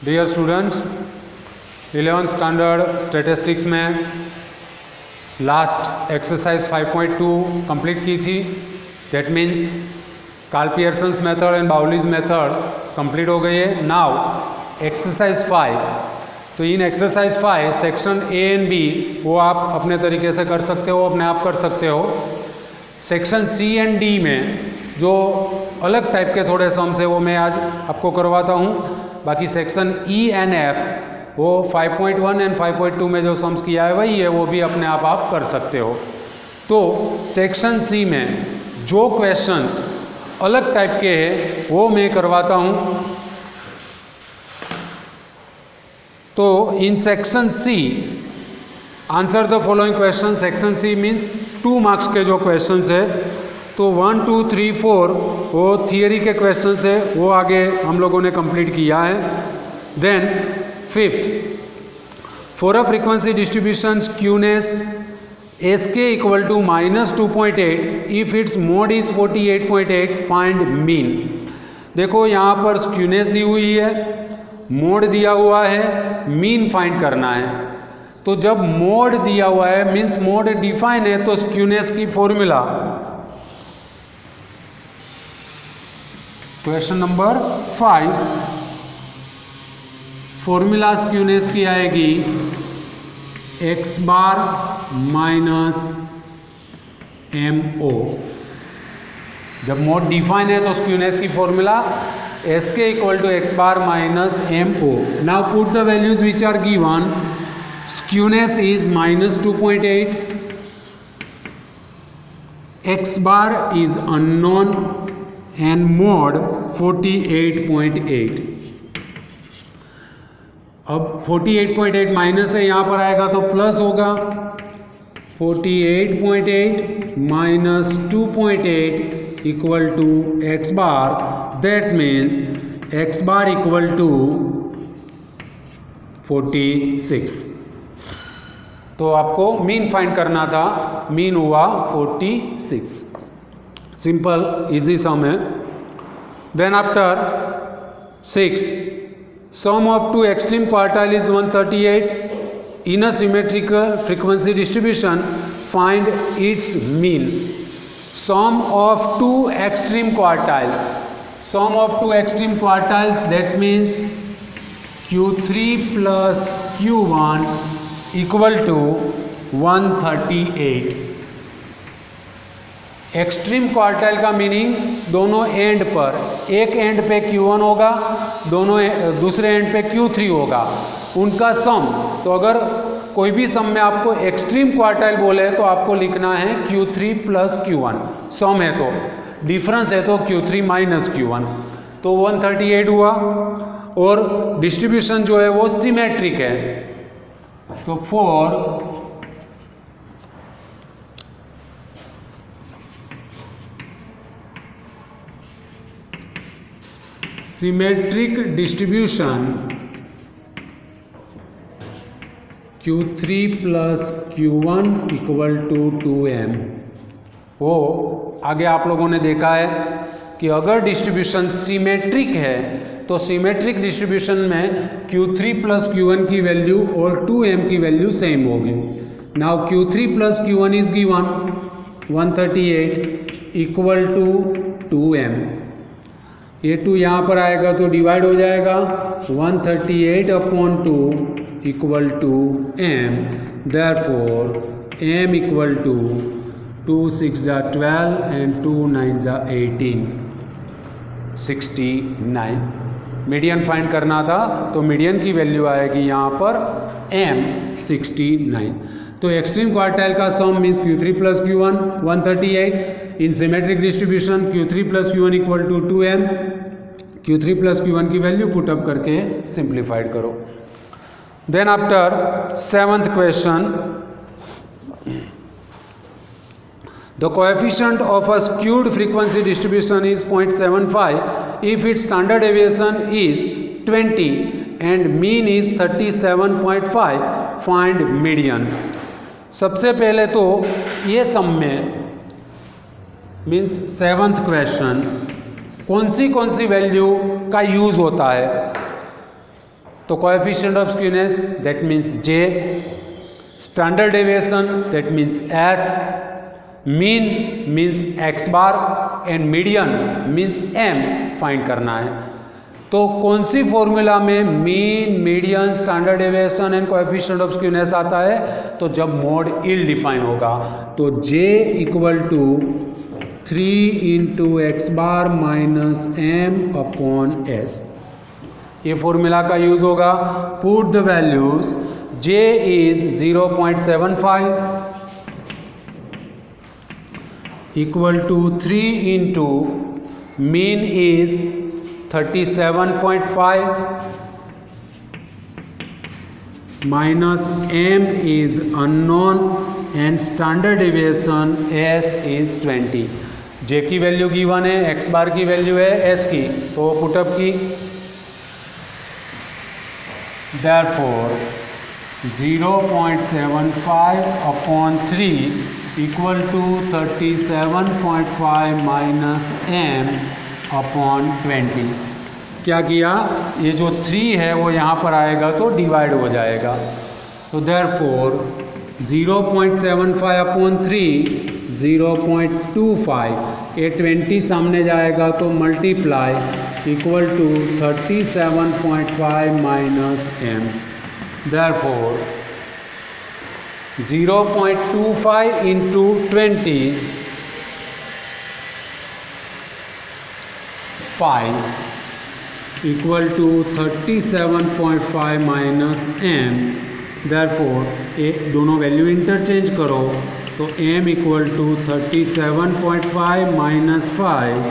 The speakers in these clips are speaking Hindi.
Dear students, 11th standard statistics में लास्ट एक्सरसाइज 5.2 कंप्लीट की थी। That means Karl Pearson's method and Bowley's method complete हो गई है। नाउ एक्सरसाइज 5, तो in exercise 5 section A and B वो आप अपने तरीके से कर सकते हो, अपने आप कर सकते हो। सेक्शन सी एंड डी में जो अलग टाइप के थोड़े सम्स है वो मैं आज आपको करवाता हूँ। बाकी सेक्शन ई एंड एफ वो 5.1 एंड 5.2 में जो सम्स किया है वही है, वो भी अपने आप कर सकते हो। तो सेक्शन सी में जो क्वेश्चंस अलग टाइप के हैं वो मैं करवाता हूँ। तो in section C answer the following question. Section C means 2 marks के जो क्वेश्चंस है, तो 1, 2, 3, 4 वो थियरी के क्वेश्चंस है, वो आगे हम लोगों ने कंप्लीट किया है। Then 5th, for a frequency distribution skewness SK equal to -2.8 if its mode is 48.8 find mean. देखो यहाँ पर स्क्यूनेस दी हुई है, मोड दिया हुआ है, मीन फाइंड करना है। तो जब मोड दिया हुआ है मीन्स मोड डिफाइन है, तो स्क्यूनेस की formula question number 5, formula skewness की आएगी x बार माइनस MO। जब मोड डिफाइन है तो स्क्यूनेस की formula SK equal to x bar minus MO। Now put the values which are given. Skewness is -2.8, x bar is unknown and mod 48.8। अब 48.8 माइनस है, यहाँ पर आएगा तो प्लस होगा। 48.8 minus 2.8 equal to X bar. That means X bar equal to 46। तो आपको मीन फाइंड करना था, मीन हुआ 46। सिंपल इजी सम है। Then after 6, sum of 2 extreme quartile is 138 in a symmetrical frequency distribution, find its mean. Sum of 2 extreme quartiles, sum of 2 extreme quartiles that means Q3 plus Q1 equal to 138। Extreme quartile का मीनिंग दोनों एंड पर, एक एंड पे Q1 होगा, दूसरे एंड पे Q3 होगा, उनका सम। तो अगर कोई भी सम में आपको एक्सट्रीम क्वार्टाइल बोले तो आपको लिखना है Q3 प्लस Q1। सम है तो, डिफरेंस है तो Q3 माइनस Q1। तो 138 हुआ और डिस्ट्रीब्यूशन जो है वो सिमेट्रिक है। तो for symmetric distribution Q3 plus Q1 equal to 2m। वो आगे आप लोगों ने देखा है कि अगर डिस्ट्रीब्यूशन सिमेट्रिक है तो सिमेट्रिक डिस्ट्रीब्यूशन में Q3 प्लस Q1 की वैल्यू और 2m की वैल्यू सेम होगी। Now Q3 plus Q1 is given 138 equal to 2m। ये 2 यहाँ पर आएगा तो डिवाइड हो जाएगा, 138 upon 2 equal to m। Therefore m equal to 2 6 जा 12 एंड 2 9 जा 18, 69। मीडियन फाइंड करना था तो मीडियन की वैल्यू आएगी यहाँ पर m 69। तो एक्सट्रीम क्वार्टाइल का sum means Q3 plus Q1 138 in symmetric distribution Q3 plus Q1 equal to 2m। Q3 plus Q1 की वैल्यू पुटअप करके सिंप्लीफाइड करो। Then after 7th question, the coefficient of a skewed frequency distribution is 0.75 if its standard deviation is 20 and mean is 37.5, find median. सबसे पहले तो ये सम में मीन्स 7th क्वेश्चन कौन सी वैल्यू का यूज होता है। तो coefficient of skewness that means J, standard deviation that means S, mean means X bar and median means M find करना है। तो कौन सी फॉर्मूला में mean, median, standard deviation and coefficient of skewness आता है? तो जब मोड इल डिफाइन होगा। तो J equal to 3 into x bar minus M upon S, ये फॉर्मूला का यूज होगा। Put the values, J is 0.75 equal to 3 into mean is 37.5 minus m is unknown and standard deviation s is 20। j की वैल्यू गिवन है, x बार की वैल्यू है s की, तो पुटअप की। therefore 0.75 upon 3 equal to 37.5 minus m upon 20। क्या किया, ये जो 3 है वो यहाँ पर आएगा तो डिवाइड हो जाएगा। तो देयरफॉर 0.75 अपॉन 3 0.25, ये 20 सामने जाएगा तो multiply equal to 37.5 minus M. Therefore 0.25 into 20 equal to 37.5 minus M. Therefore ये दोनों वैल्यू इंटरचेंज करो तो m equal to 37.5 minus 5,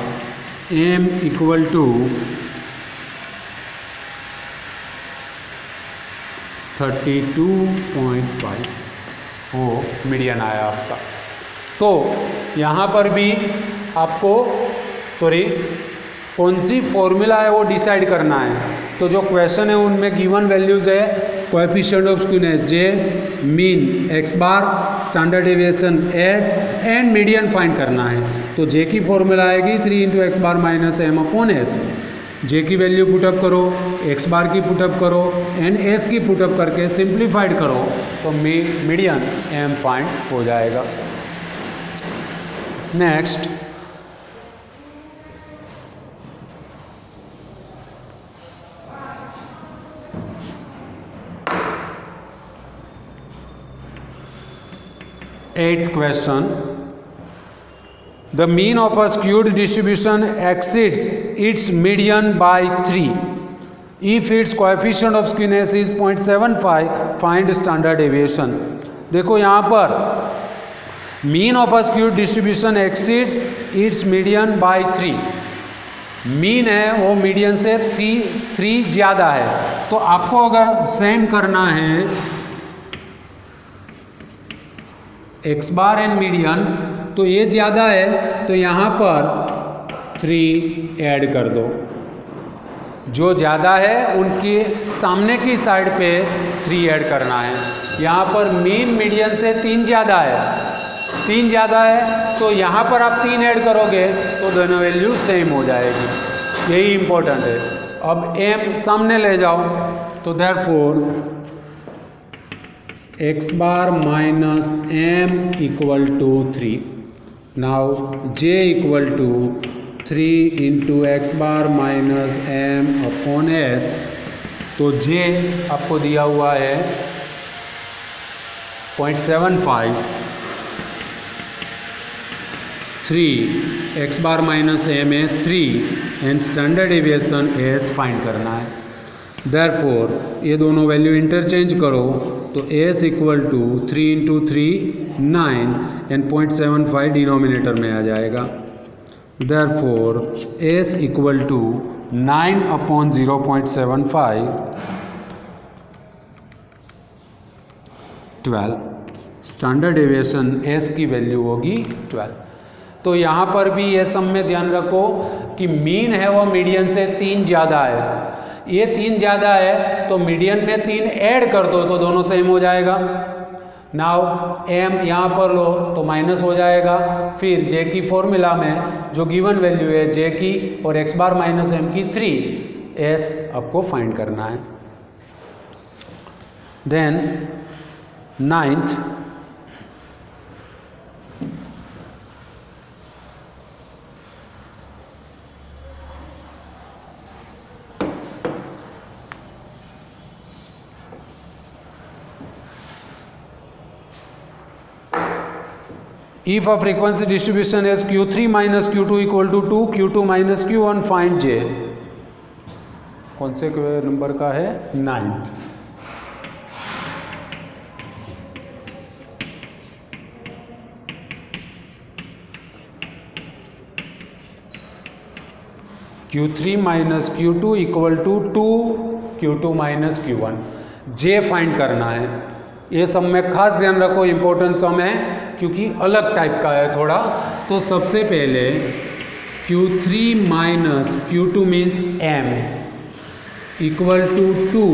m equal to 32.5, वो मीडियन आया आपका। तो यहाँ पर भी आपको कौन सी फॉर्मूला है वो डिसाइड करना है। तो जो क्वेश्चन है उनमें गिवन वैल्यूज है coefficient of skewness J, mean x bar, standard deviation S and median find करना है। तो जे की फॉर्मूला आएगी 3 into x bar minus M upon S. जे की वैल्यू पुटअप करो, एक्स बार की पुटअप करो एंड एस की पुटअप करके सिंप्लीफाइड करो तो मीडियन एम फाइंड हो जाएगा। Next, eighth question, the mean of a skewed distribution exceeds its median by 3 if its coefficient of skewness is 0.75, find standard deviation। देखो यहाँ पर mean of a skewed distribution exceeds its median by 3, mean है वो मीडियन से 3 ज़्यादा है। तो आपको अगर सेम करना है एक्स बार एंड मीडियन, तो ये ज़्यादा है तो यहाँ पर 3 ऐड कर दो। जो ज़्यादा है उनके सामने की साइड पे 3 ऐड करना है। यहाँ पर मीन मीडियन से 3 ज़्यादा है, 3 ज़्यादा है तो यहाँ पर आप 3 ऐड करोगे तो दोनों वैल्यू सेम हो जाएगी, यही इम्पोर्टेंट है। अब m सामने ले जाओ तो therefore x bar minus m equal to 3। Now j equal to 3 into x bar minus M upon s. तो j आपको दिया हुआ है 0.75, 3 एक्स बार माइनस एम है 3 and standard deviation S find करना है। देयरफॉर ये दोनों वैल्यू इंटरचेंज करो तो s equal to 3 into 3 9 and 0.75 denominator में आ जाएगा। Therefore s equal to 9 upon 0.75 12, standard deviation s की वैल्यू होगी 12। तो यहाँ पर भी ये सब में ध्यान रखो कि मीन है वो मीडियन से 3 ज़्यादा है। ये 3 ज़्यादा है तो मीडियन में 3 ऐड कर दो तो दोनों सेम हो जाएगा। नाउ m यहाँ पर लो तो माइनस हो जाएगा। फिर j की फॉर्मूला में जो गिवन वैल्यू है j की और x बार माइनस m की 3, s आपको फाइंड करना है। Then 9th, if a frequency distribution is Q3 minus Q2 equal to 2, Q2 minus Q1, find J. कौन से नंबर का है? 9th. Q3 minus Q2 equal to 2 Q2 minus Q1. J find करना है. ये सब में खास ध्यान रखो, इम्पोर्टेंट सम है क्योंकि अलग टाइप का है थोड़ा. तो सबसे पहले Q3 minus Q2 means M equal to 2,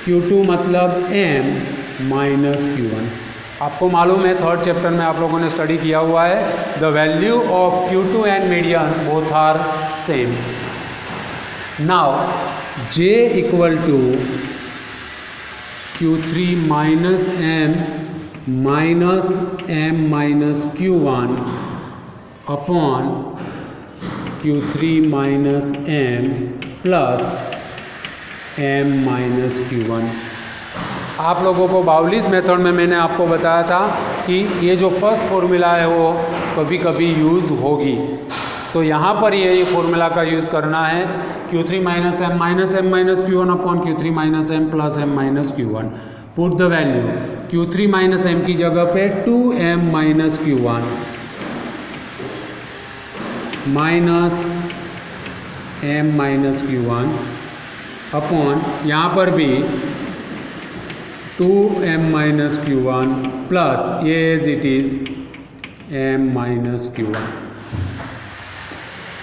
Q2 मतलब M माइनस Q1. आपको मालूम है थर्ड चैप्टर में आप लोगों ने स्टडी किया हुआ है, the value of Q2 and median both are same. Now J equal to Q3 minus M minus Q1 upon Q3 minus M plus M minus Q1. आप लोगों को बाउलीज मेथड में मैंने आपको बताया था कि ये जो फर्स्ट फॉर्मूला है वो कभी कभी यूज़ होगी, तो यहाँ पर ये फॉर्मूला का यूज़ करना है. Q3 minus M minus Q1 upon Q3 minus M plus M minus Q1. Put the value Q3 minus M की जगह पे 2M minus Q1 minus M minus Q1 upon यहाँ पर भी 2M माइनस Q1 प्लस ये as it is M minus Q1.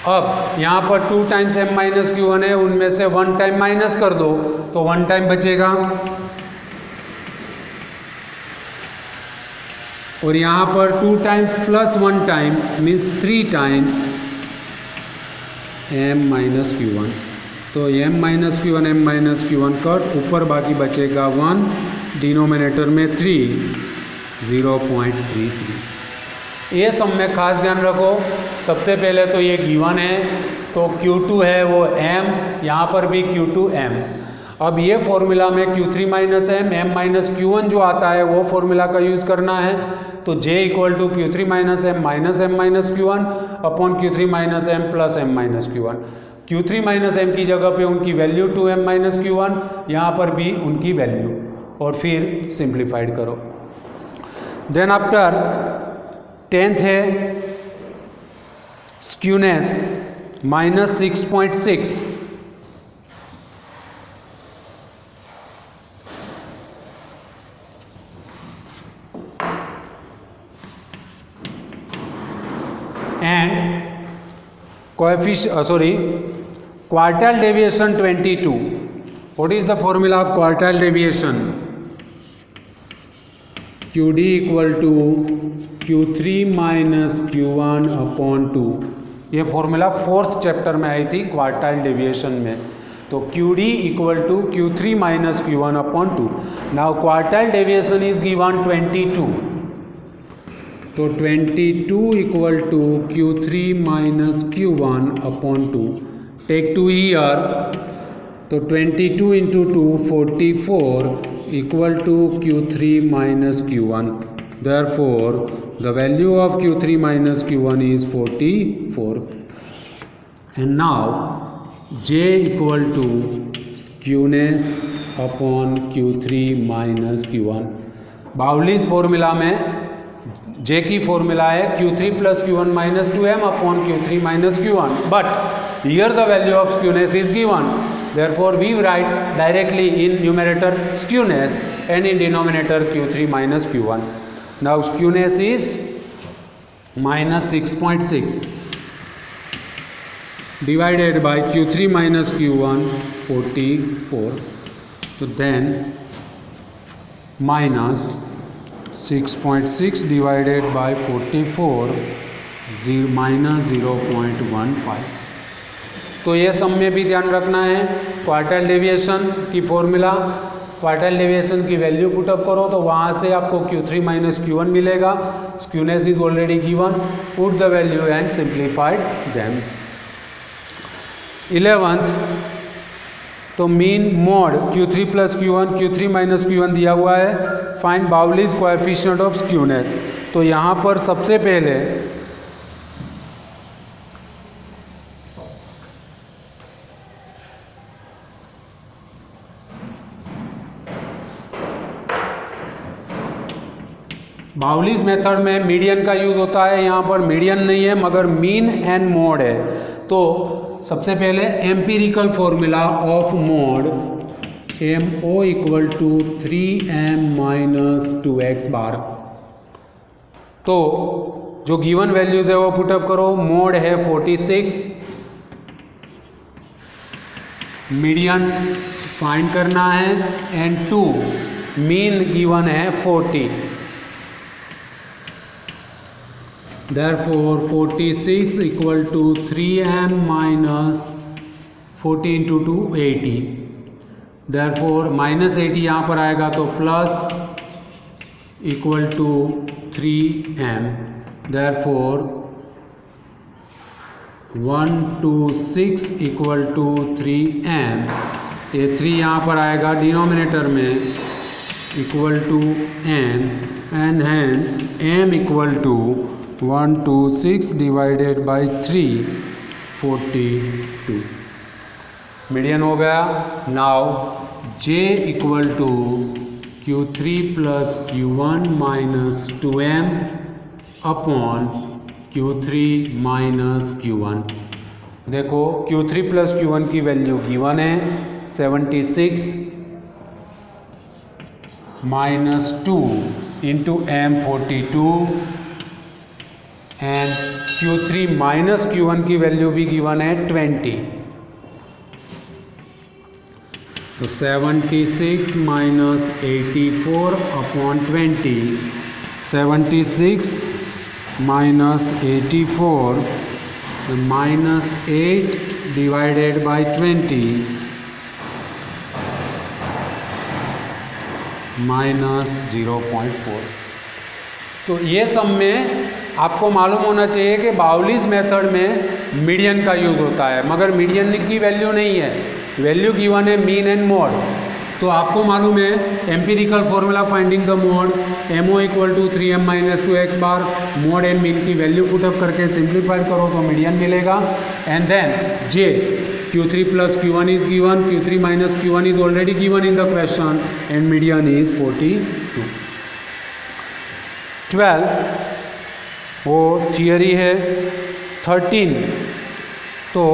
अब यहाँ पर 2 टाइम्स M माइनस Q1 है, उनमें से 1 टाइम माइनस कर दो तो 1 टाइम बचेगा, और यहाँ पर 2 times plus 1 time means 3 times M minus Q1. तो M माइनस Q1 कट, ऊपर बाकी बचेगा 1, डिनोमिनेटर में 3, 0.33. ये सब में खास ध्यान रखो. सबसे पहले तो ये गिवन है तो Q2 है वो M, यहाँ पर भी Q2 M. अब ये फॉर्मूला में Q3 minus M minus Q1 जो आता है वो फॉर्मूला का यूज़ करना है. तो J equal to Q3 minus M minus Q1 upon Q3 minus M plus M minus Q1. Q3 minus M की जगह पे उनकी वैल्यू 2M माइनस Q1, यहाँ पर भी उनकी वैल्यू, और फिर सिंप्लीफाइड करो. देन आफ्टर 10th है skewness minus 6.6. and quartile deviation 22. What is the formula of quartile deviation? QD equal to Q3 minus Q1 upon 2. ये फॉर्मूला 4th चैप्टर में आई थी क्वार्टाइल डेविएशन में. तो QD equal to Q3 minus Q1 upon 2. Now quartile deviation is given 22. तो 22 equal to Q3 minus Q1 upon 2. Take 2 here, तो 22 into 2 44 equal to Q3 minus Q1. Therefore, the value of Q3 minus Q1 is 44. And now J equal to skewness upon Q3 minus Q1. Bowley's formula में J की फॉर्मूला है Q3 plus Q1 minus 2M upon Q3 minus Q1. But here the value of skewness is given. Therefore, we write directly in numerator skewness and in denominator Q3 minus Q1. Now skewness is minus 6.6 divided by Q3 minus Q1 44. So then minus 6.6 divided by 44 minus 0.15. तो ये सब में भी ध्यान रखना है क्वार्टाइल डेविएशन की फॉर्मूला क्वार्टाइल डेविएशन की वैल्यू पुटअप करो तो वहाँ से आपको Q3 माइनस Q1 मिलेगा. Skewness is already given. Put the value and simplified them. 11th, तो mean mod Q3 plus Q1 Q3 minus Q1 दिया हुआ है. Find Bowley's coefficient of skewness. तो यहाँ पर सबसे पहले बाउलीज मेथड में मीडियन का यूज होता है. यहाँ पर मीडियन नहीं है मगर मीन एंड मोड है. तो सबसे पहले empirical formula of mode MO equal to 3m minus 2x bar. तो जो गिवन वैल्यूज है वो पुटअप करो. मोड है 46, मीडियन फाइंड करना है एंड 2 मीन गिवन है 40. Therefore 46 equal to 3m minus 40 into 2 80. Therefore minus 80 यहाँ पर आएगा तो plus equal to 3m. Therefore 126 equal to 3m. ये 3 यहाँ पर आएगा डिनोमिनेटर में equal to m and hence m equal to 126 divided by 3 42. Median हो गया. Now j equal to Q3 plus Q1 minus 2m upon Q3 minus Q1. देखो Q3 प्लस Q1 की वैल्यू गिवन है 76 minus 2 into m 42 and Q3 minus Q1 की वैल्यू भी गिवन है 20. तो 76 minus 84 upon 20. 76 minus 84 minus 8 divided by 20 minus 0.4. तो ये सब में आपको मालूम होना चाहिए कि बाउलीज मेथड में मीडियन का यूज़ होता है मगर मीडियन की वैल्यू नहीं है. वैल्यू गिवन है मीन एंड मोड. तो आपको मालूम है empirical formula finding the mode MO equal to 3m minus 2x bar. Mode and mean की वैल्यू पुटअप करके सिंप्लीफाई करो तो मीडियन मिलेगा. And then J Q3 plus Q1 is given. Q3 minus Q1 is already given in the question and median is 42. 12 वो थियरी है. 13 तो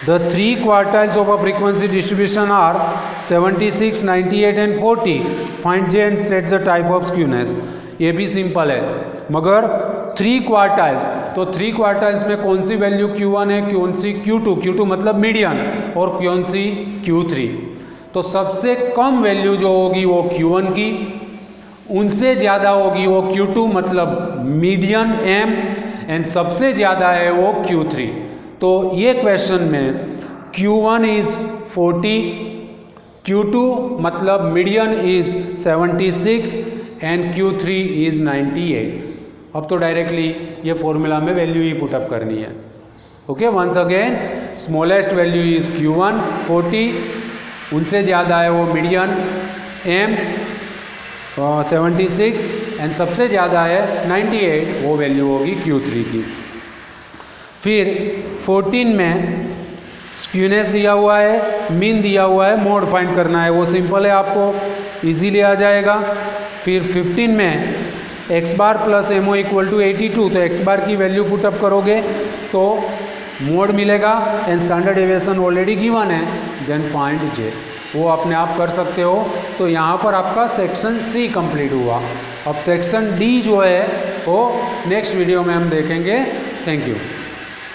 the 3 quartiles of a frequency distribution are 76, 98 and 40. Find J and state the type of skewness. ये भी सिंपल है मगर 3 क्वार्टाइल्स. तो 3 क्वार्टाइल्स में कौन सी वैल्यू Q1 है, कौन सी Q2. Q2 मतलब मीडियन और कौन सी Q3. तो सबसे कम वैल्यू जो होगी वो Q1 की, उनसे ज़्यादा होगी वो Q2 मतलब मीडियन M एंड सबसे ज़्यादा है वो Q3. तो ये क्वेश्चन में Q1 इज़ 40, Q2 मतलब median is 76 and Q3 is 98. अब तो डायरेक्टली ये फॉर्मूला में वैल्यू ही पुटअप करनी है. Okay, once again smallest value is Q1 40, उनसे ज़्यादा है वो मीडियन M 76 एंड सबसे ज़्यादा है 98, वो वैल्यू होगी Q3 की. फिर 14 में स्क्यूनेस दिया हुआ है, मीन दिया हुआ है, मोड फाइंड करना है. वो सिंपल है, आपको इजीली आ जाएगा. फिर 15 में x bar plus MO equal to 82. तो x बार की वैल्यू पुटअप करोगे तो मोड मिलेगा and standard deviation already given है. Then find J. वो अपने आप कर सकते हो. तो यहाँ पर आपका सेक्शन C कंप्लीट हुआ. अब सेक्शन D जो है वो नेक्स्ट वीडियो में हम देखेंगे. Thank you.